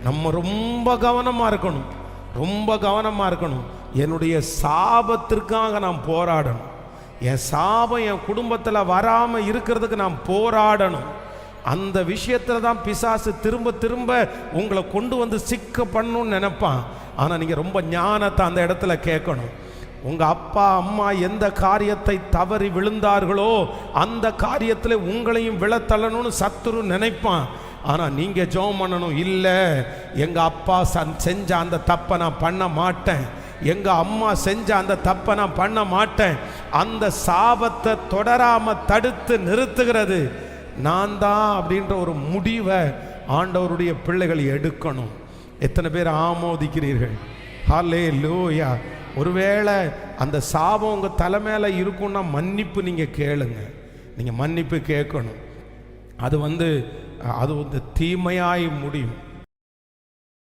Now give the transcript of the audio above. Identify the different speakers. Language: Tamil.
Speaker 1: நம்ம ரொம்ப கவனமாக இருக்கணும், ரொம்ப கவனமாக இருக்கணும். என்னுடைய சாபத்திற்காக நான் போராடணும். என் சாபம் என் குடும்பத்தில் வராமல் இருக்கிறதுக்கு நான் போராடணும். அந்த விஷயத்தில் தான் பிசாசு திரும்ப திரும்ப உங்களை கொண்டு வந்து சிக்க பண்ணணும்னு நினைப்பான். ஆனால் நீங்கள் ரொம்ப ஞானத்தை அந்த இடத்துல கேட்கணும். உங்கள் அப்பா அம்மா எந்த காரியத்தை தவறி விழுந்தார்களோ அந்த காரியத்தில் உங்களையும் விழத்தள்ளணும்னு சத்துரு நினைப்பான். ஆனால் நீங்கள் ஜெபம் பண்ணணும், இல்லை எங்கள் அப்பா செஞ்ச அந்த தப்பை நான் பண்ண மாட்டேன், எங்கள் அம்மா செஞ்ச அந்த தப்பை நான் பண்ண மாட்டேன். அந்த சாபத்தை தொடராமல் தடுத்து நிறுத்துகிறது நான் தான் அப்படின்ற ஒரு முடிவை ஆண்டவருடைய பிள்ளைகள் எடுக்கணும். எத்தனை பேர் ஆமோதிக்கிறீர்கள்? ஹல்லேலூயா. ஒருவேளை அந்த சாபம் உங்கள் தலைமையில இருக்குன்னா மன்னிப்பு நீங்கள் கேளுங்க. நீங்கள் மன்னிப்பு கேட்கணும். அது வந்து தீமையாய் முடியும்.